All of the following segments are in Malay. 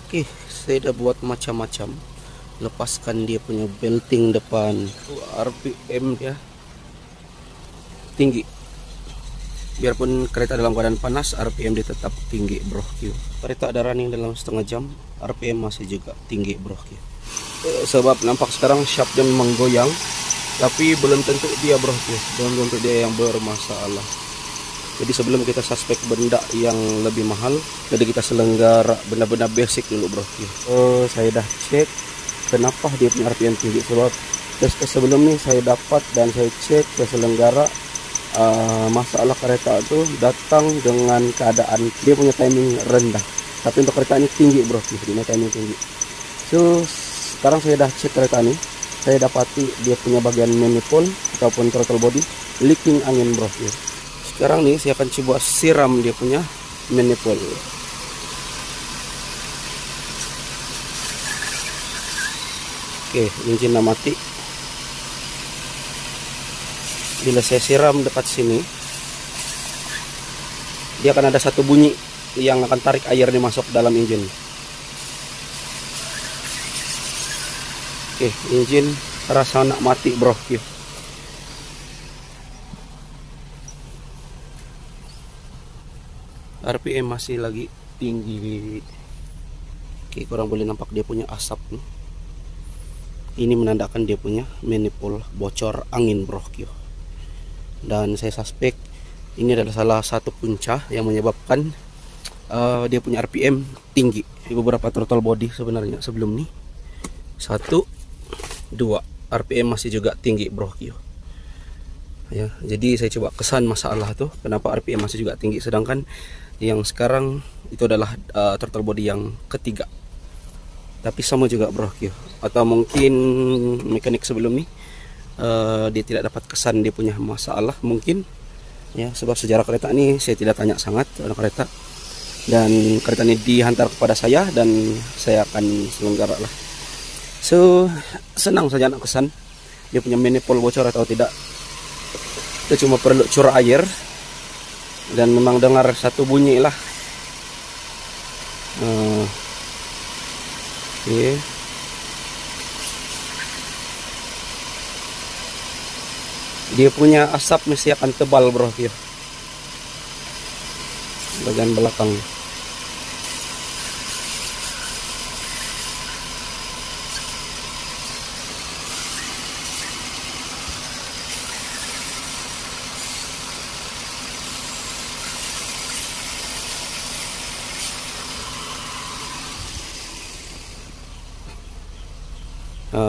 Oke, saya udah buat macam-macam. Lepaskan dia punya belting depan. RPM dia tinggi. Biarpun kereta dalam keadaan panas, RPM dia tetap tinggi, bro. Kereta ada running dalam setengah jam, RPM masih juga tinggi, bro. Sebab nampak sekarang shaft dia memang goyang, tapi belum tentu dia, bro. Belum tentu dia yang bermasalah. Jadi sebelum kita suspek benda yang lebih mahal, jadi kita selenggara benda-benda basic dulu, bro. Saya dah cek kenapa dia punya RPM tinggi. Sebab tes sebelum ini saya dapat dan saya cek ke selenggara, masalah kereta itu datang dengan keadaan dia punya timing rendah. Tapi untuk kereta ini tinggi, bro. Dia timing tinggi. So sekarang saya dah cek kereta ini, saya dapati dia punya bagian manifold ataupun throttle body leaking angin, bro. Sekarang nih saya akan coba siram dia punya manifold. Oke, engine mati. Bila saya siram dekat sini, dia akan ada satu bunyi yang akan tarik airnya masuk dalam engine. Oke, engine rasa nak mati, bro. RPM masih lagi tinggi. Oke, kurang boleh nampak dia punya asap nih. Ini menandakan dia punya manifold bocor angin, bro. Dan saya suspek ini adalah salah satu punca yang menyebabkan dia punya RPM tinggi. Beberapa throttle body sebenarnya sebelum nih 1, 2 RPM masih juga tinggi, bro. Ya, jadi saya coba kesan masalah tuh kenapa RPM masih juga tinggi, sedangkan yang sekarang itu adalah throttle body yang ketiga. Tapi sama juga, bro. Atau mungkin mekanik sebelum nih dia tidak dapat kesan dia punya masalah mungkin ya, sebab sejarah kereta ini saya tidak tanya sangat tentang kereta, dan kereta ini dihantar kepada saya dan saya akan selenggara lah. So senang saja nak kesan dia punya manifold bocor atau tidak. Kita cuma perlu curah air dan memang dengar satu bunyi lah. Okay. Dia punya asap mesti akan tebal, bro. Bagian belakang.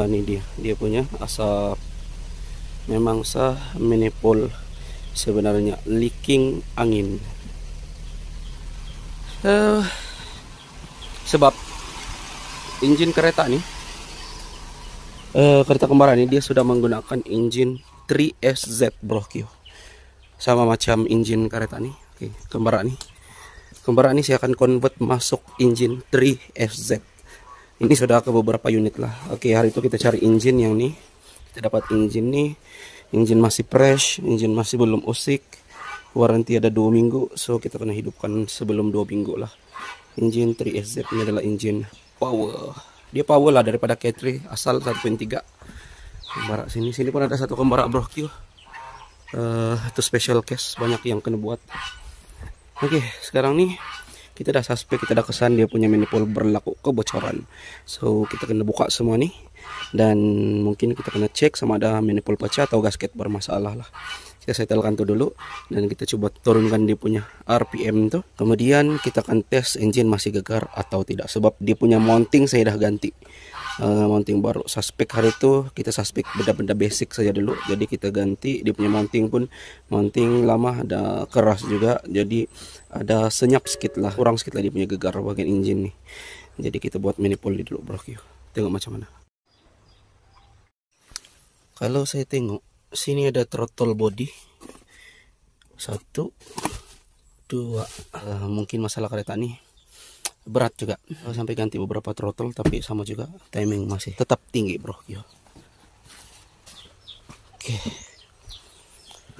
Ini dia punya asap. Memang sah manifold sebenarnya leaking angin. Sebab engine kereta nih, kereta kembar ini dia sudah menggunakan engine 3SZ, bro. Sama macam engine kereta nih. Oke, kembar ini saya akan convert masuk engine 3SZ. Ini sudah ke beberapa unit lah. Oke, hari itu kita cari engine yang nih. Kita dapat engine nih. Engine masih fresh, engine masih belum usik. Waranti ada 2 minggu, so kita kena hidupkan sebelum 2 minggu lah. Engine 3SZ ini adalah engine power. Dia power lah daripada K3 asal 1.3. Kembarak sini pun ada satu kembarak, bro. Itu special case, banyak yang kena buat. Oke, sekarang nih kita dah suspek, kita dah kesan dia punya manifold berlaku kebocoran. So kita kena buka semua nih, dan mungkin kita kena cek sama ada manifold pecah atau gasket bermasalah lah. Kita setelkan tuh dulu dan kita coba turunkan dia punya RPM tuh. Kemudian kita akan tes engine masih gegar atau tidak, sebab dia punya mounting saya dah ganti. Mounting baru. Suspek hari itu kita suspek benda-benda basic saja dulu, jadi kita ganti. Dia punya mounting pun mounting lama, ada keras juga, jadi ada senyap sedikit lah, kurang sedikit lah dia punya gegar bagian engine nih. Jadi kita buat manifold dulu, bro. Tengok macam mana. Kalau saya tengok sini ada throttle body 1, 2. Mungkin masalah kereta nih berat juga, sampai ganti beberapa throttle, tapi sama juga timing masih tetap tinggi, bro. Oke.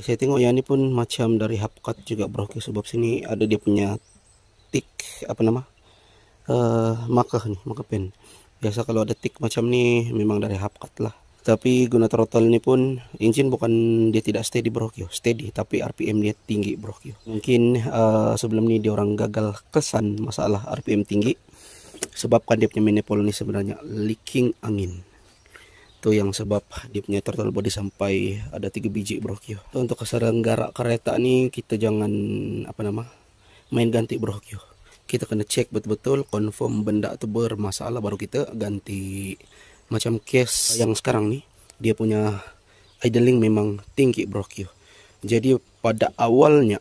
Saya tengok ya, ini pun macam dari hubcap juga, bro. Sebab sini ada dia punya tik maka pen. Biasa kalau ada tik macam ni memang dari Hapkat lah. Tapi guna throttle ni pun engine bukan dia tidak steady bro kyo, steady tapi RPM dia tinggi bro kyo. Mungkin sebelum ni dia orang gagal kesan masalah RPM tinggi sebabkan dia punya manifold ni sebenarnya leaking angin. Itu yang sebab dia punya throttle body sampai ada 3 biji bro kyo. Untuk kesaran garak kereta ni kita jangan main ganti bro kyo. Kita kena cek betul-betul confirm benda tu bermasalah baru kita ganti. Macam case yang sekarang ni dia punya idling memang tinggi bro kyo. Jadi pada awalnya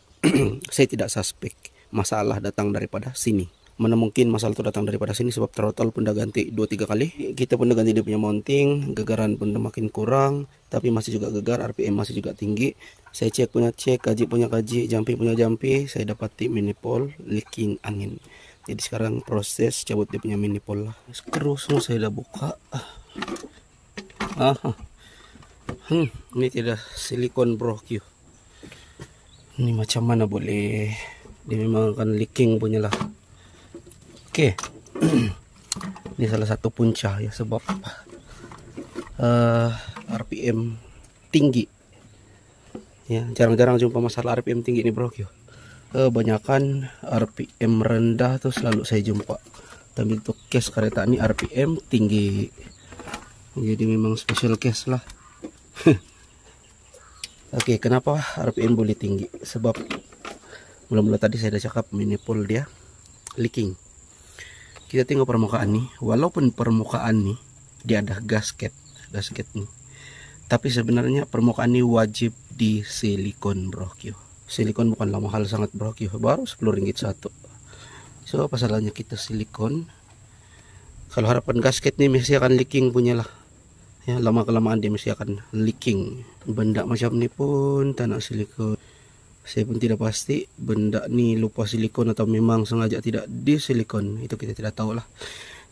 saya tidak suspek masalah datang daripada sini. Mana mungkin masalah itu datang daripada sini sebab throttle pun dah ganti 2-3 kali. Kita pun dah ganti dia punya mounting, gegaran pun dah makin kurang, tapi masih juga gegar, RPM masih juga tinggi. Saya cek punya cek, kaji punya kaji, jumpy punya jumpy, saya dapati manifold leaking angin. Jadi sekarang proses cabut dia punya manifold lah. Skru semua saya dah buka. Ini tidak silikon bro Q. Ini macam mana boleh? Dia memang akan leaking punya lah. Oke. Ini salah satu punca ya sebab RPM tinggi. Ya, jarang-jarang jumpa masalah RPM tinggi nih bro Q. Kebanyakan RPM rendah tuh selalu saya jumpa. Tapi untuk case kereta ini RPM tinggi. Jadi memang special case lah. Oke, kenapa RPM boleh tinggi? Sebab mula-mula tadi saya udah cakap manifold dia leaking. Kita tengok permukaan nih, walaupun permukaan nih dia ada gasket nih. Tapi sebenarnya permukaan ini wajib di silikon bro Q. Silikon bukanlah mahal sangat bro Q, baru 10 ringgit satu. So apa salahnya kita silikon? Kalau harapan gasket nih mesti akan leaking punya lah. Ya, lama kelamaan dia mesti akan leaking. Benda macam ni pun tak nak silikon. Saya pun tidak pasti benda ni lupa silikon atau memang sengaja tidak di silikon. Itu kita tidak tahu lah.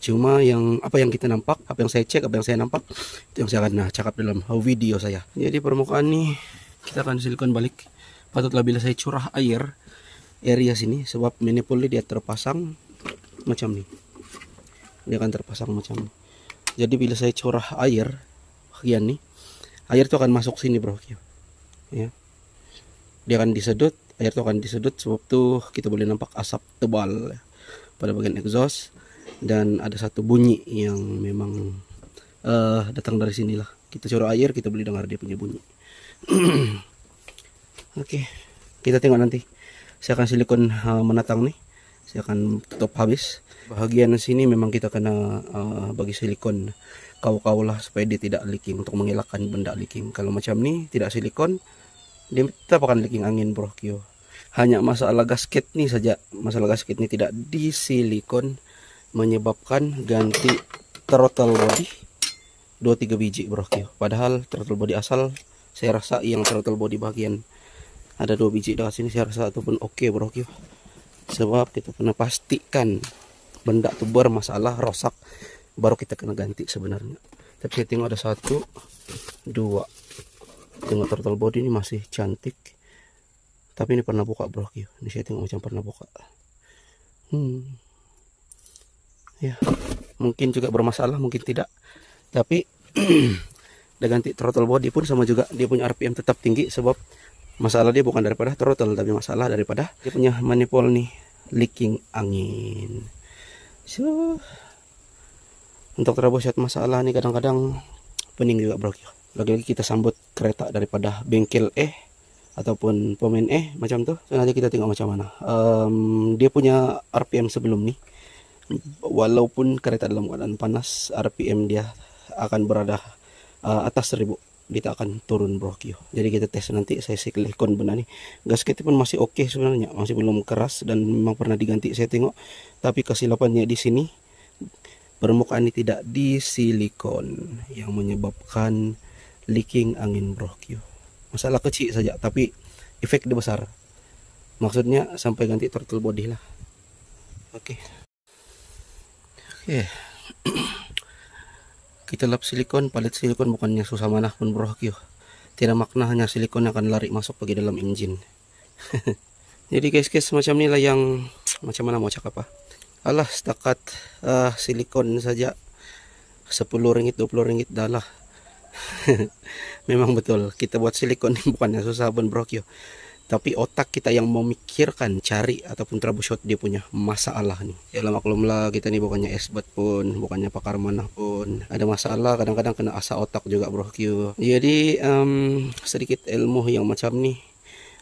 Cuma apa yang kita nampak, apa yang saya cek, apa yang saya nampak, itu yang saya akan cakap dalam video saya. Jadi permukaan ni kita akan silikon balik. Patutlah bila saya curah air area sini, sebab manifold dia terpasang macam ni. Dia akan terpasang macam ni. Jadi bila saya curah air bagian nih, air itu akan masuk sini bro ya. Dia akan disedot, air itu akan disedot, sebab tuh kita boleh nampak asap tebal ya, pada bagian exhaust. Dan ada satu bunyi yang memang datang dari sinilah. Kita curah air, kita boleh dengar dia punya bunyi. Oke, kita tengok nanti. Saya akan silikon menatang nih. Saya akan tutup habis. Bahagian sini memang kita kena bagi silikon kau-kau lah supaya dia tidak leaking, untuk mengelakkan benda leaking. Kalau macam ni tidak silikon, dia tetap akan leaking angin bro Q. Hanya masalah gasket ni saja. Masalah gasket ni tidak di silikon menyebabkan ganti throttle body 2-3 biji bro Q. Padahal throttle body asal saya rasa yang throttle body bagian ada 2 biji dekat sini saya rasa itu pun oke bro Q. Sebab kita kena pastikan benda itu bermasalah, rosak, baru kita kena ganti sebenarnya. Tapi saya tengok ada 1, 2. Tengok throttle body ini masih cantik. Tapi ini pernah buka bro Q. Ini saya tengok macam pernah buka. Ya, mungkin juga bermasalah, mungkin tidak. Tapi udah ganti throttle body pun sama juga, dia punya RPM tetap tinggi. Sebab masalah dia bukan daripada throttle, tapi masalah daripada dia punya manifold nih leaking angin. So untuk troubleshoot masalah nih kadang-kadang pening juga bro. Lagi-lagi kita sambut kereta daripada bengkel ataupun pemain macam tuh. So, nanti kita tengok macam mana. Dia punya RPM sebelum nih, walaupun kereta dalam keadaan panas, RPM dia akan berada atas 1000. Dia tak akan turun bro Q. Jadi kita tes nanti. Saya silikon benar nih. Gasket pun masih oke sebenarnya, masih belum keras dan memang pernah diganti saya tengok. Tapi kesilapannya di sini, permukaan ini tidak di silikon yang menyebabkan leaking angin bro Q. Masalah kecil saja tapi efek dia besar. Maksudnya sampai ganti throttle body lah. Oke. Kita lap silikon, palet silikon bukannya susah manah pun bro Q. Tidak makna hanya silikon akan lari masuk bagi dalam engine. Jadi guys semacam inilah yang macam mana mau cakap apa. Alah, setakat silikon saja 10 ringgit 20 ringgit dah lah. Memang betul kita buat silikon bukannya susah pun bro Kyo, tapi otak kita yang memikirkan cari ataupun troubleshoot dia punya masalah nih. Ya lah maklumlah, kita nih bukannya expert pun, bukannya pakar mana pun, ada masalah kadang-kadang kena asa otak juga bro Kyo. Jadi sedikit ilmu yang macam nih,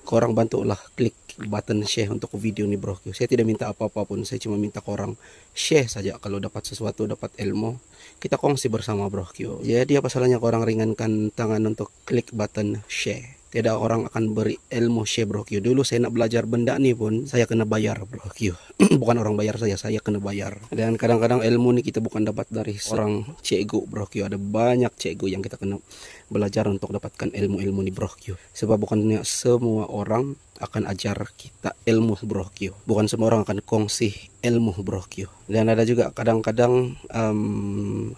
korang bantulah klik button share untuk video nih bro. Saya tidak minta apa-apa pun, saya cuma minta korang share saja. Kalau dapat sesuatu, dapat ilmu, kita kongsi bersama bro. Jadi apa salahnya korang ringankan tangan untuk klik button share. Tidak orang akan beri ilmu share bro. Dulu saya nak belajar benda nih pun saya kena bayar bro. Bukan orang bayar saya kena bayar. Dan kadang-kadang ilmu nih kita bukan dapat dari orang cikgu bro. Ada banyak cikgu yang kita kena belajar untuk dapatkan ilmu-ilmu nih bro. Sebab bukannya semua orang akan ajar kita ilmu bro. Bukan semua orang akan kongsi ilmu bro. Dan ada juga kadang-kadang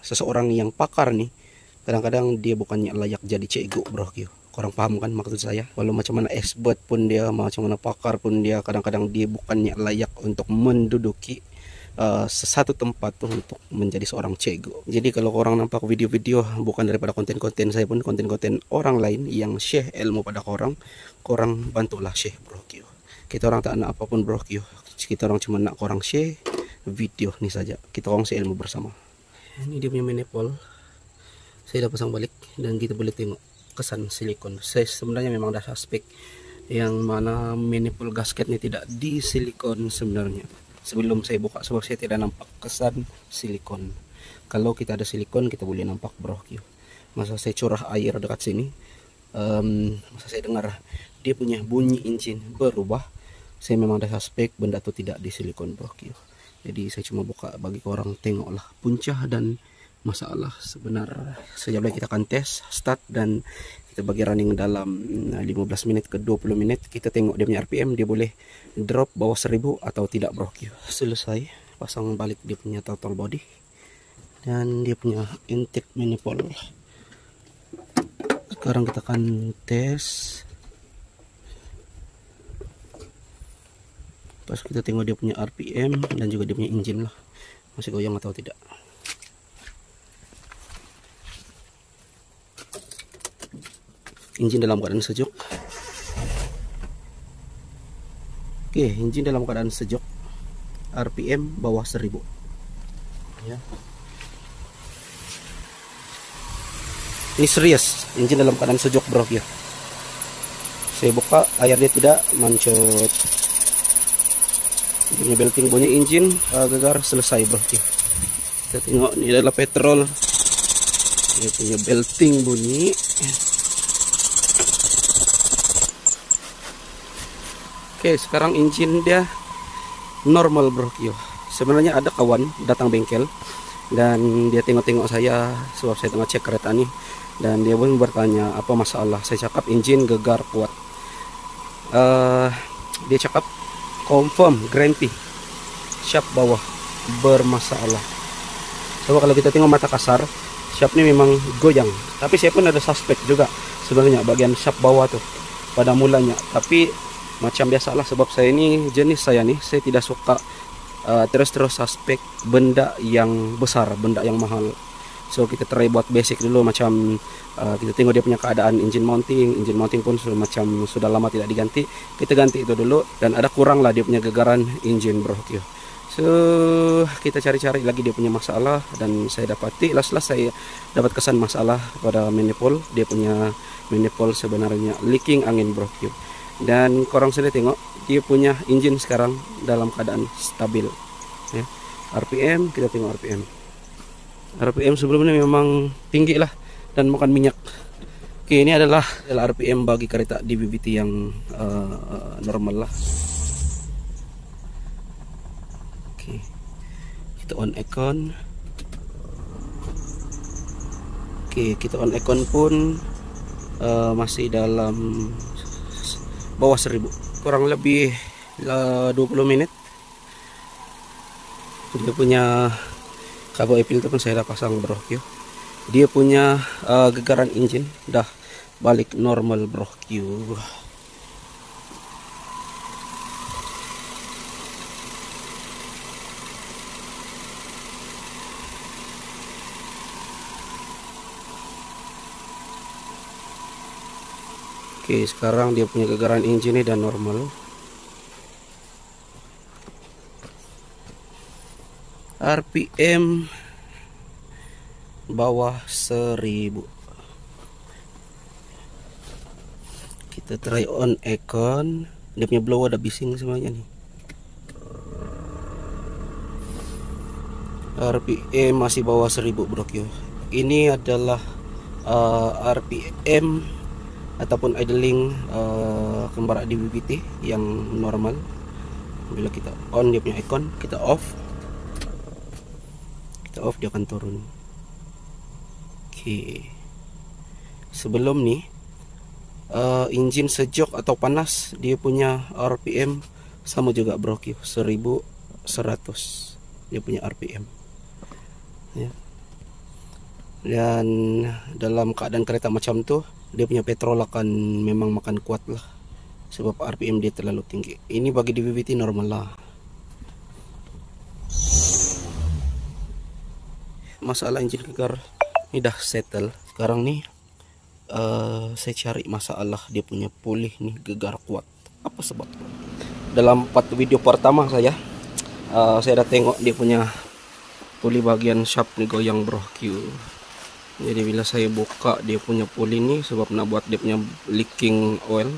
seseorang yang pakar nih, kadang-kadang dia bukannya layak jadi cikgu bro. Korang paham kan maksud saya? Walau macam mana expert pun dia, macam mana pakar pun dia, kadang-kadang dia bukannya layak untuk menduduki satu tempat tuh untuk menjadi seorang cikgu. Jadi kalau korang nampak video-video bukan daripada konten-konten saya pun, konten-konten orang lain yang share ilmu pada korang, korang bantulah share bro. Kita orang tak nak apapun bro. Kita orang cuma nak korang share video nih saja. Kita kongsi ilmu bersama. Ini dia punya manifold. Saya dah pasang balik dan kita boleh tengok kesan silikon. Saya sebenarnya memang dah suspek yang mana manifold gasket ini tidak di silikon sebenarnya. Sebelum saya buka, sebab saya tidak nampak kesan silikon. Kalau kita ada silikon kita boleh nampak bro. Masa saya curah air dekat sini, masa saya dengar dia punya bunyi engine berubah, saya memang dah suspek benda itu tidak di silikon bro. Jadi saya cuma buka bagi orang tengoklah punca dan masalah sebenar. Sekejap lagi kita akan tes start dan kita bagi running dalam 15 menit ke 20 menit. Kita tengok dia punya RPM, dia boleh drop bawah 1000 atau tidak bro. Selesai pasang balik dia punya throttle body dan dia punya intake manifold. Sekarang kita akan tes. Pas kita tengok dia punya RPM dan juga dia punya engine lah, masih goyang atau tidak. Engine dalam keadaan sejuk. Oke, engine dalam keadaan sejuk. RPM bawah 1000. Ya. Ini serius, engine dalam keadaan sejuk bro ya. Saya buka, airnya tidak mancut. Ini belting bunyi engine, gegar selesai bro ya. Kita tengok ini adalah petrol. Dia punya belting bunyi. Oke, sekarang engine dia normal bro. Sebenarnya ada kawan datang bengkel dan dia tengok-tengok saya sebab saya tengah cek kereta nih, dan dia pun bertanya apa masalah. Saya cakap engine gegar kuat. Dia cakap confirm guarantee shaft bawah bermasalah. Coba kalau kita tengok mata kasar, shaft ini memang goyang, tapi saya pun ada suspek juga sebenarnya bagian shaft bawah tuh pada mulanya. Tapi macam biasalah, sebab saya ini jenis saya nih, saya tidak suka terus-terus suspek benda yang besar, benda yang mahal. So kita try buat basic dulu, macam kita tengok dia punya keadaan engine mounting pun macam sudah lama tidak diganti, kita ganti itu dulu. Dan ada kurang lah dia punya gegaran engine bro. So kita cari-cari lagi dia punya masalah, dan saya dapati last saya dapat kesan masalah pada manifold. Dia punya manifold sebenarnya leaking angin bro. Dan korang sudah tengok dia punya engine sekarang dalam keadaan stabil ya. RPM, kita tengok RPM sebelumnya memang tinggi lah dan makan minyak. Oke, ini adalah RPM bagi kereta DBBT yang normal lah. Oke, kita on aircon. Oke, kita on aircon pun masih dalam bawah 1000, kurang lebih 20 menit. Dia punya kabel filter pun saya dah pasang bro. Dia punya gegaran engine dah balik normal bro. Oke, sekarang dia punya gagaran engine dan normal. RPM bawah 1000. Kita try on aircon. Dia punya blow ada bising semuanya nih. RPM masih bawah 1000 brokyo. Ini adalah RPM ataupun idling kembara di BBT yang normal. Bila kita on dia punya icon, kita off dia akan turun. Oke, sebelum nih engine sejuk atau panas, dia punya RPM sama juga brokyo, 1100 dia punya RPM ya. Dan dalam keadaan kereta macam tuh, dia punya petrol akan memang makan kuat lah, sebab RPM dia terlalu tinggi. Ini bagi di BBT normal lah. Masalah engine gegar ini dah settle. Sekarang nih saya cari masalah dia punya pulih nih gegar kuat. Apa sebab? Dalam 4 video pertama saya dah tengok dia punya pulih bagian shaft nih goyang brokyo. Jadi bila saya buka dia punya pulih nih, sebab nak buat dia punya leaking oil,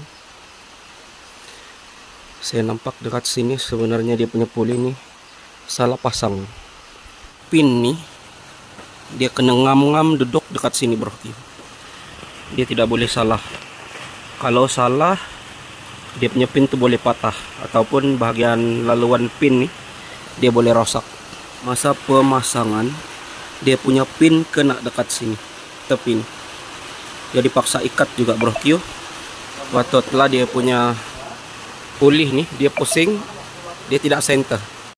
saya nampak dekat sini sebenarnya dia punya pulih nih salah pasang pin nih. Dia kena ngam-ngam duduk dekat sini brokyo. Dia tidak boleh salah. Kalau salah, dia punya pin tuh boleh patah, ataupun bagian laluan pin nih dia boleh rosak. Masa pemasangan dia punya pin kena dekat sini, tepin. Jadi paksa ikat juga brokyo. Waktu telah dia punya pulih nih, dia pusing, dia tidak center.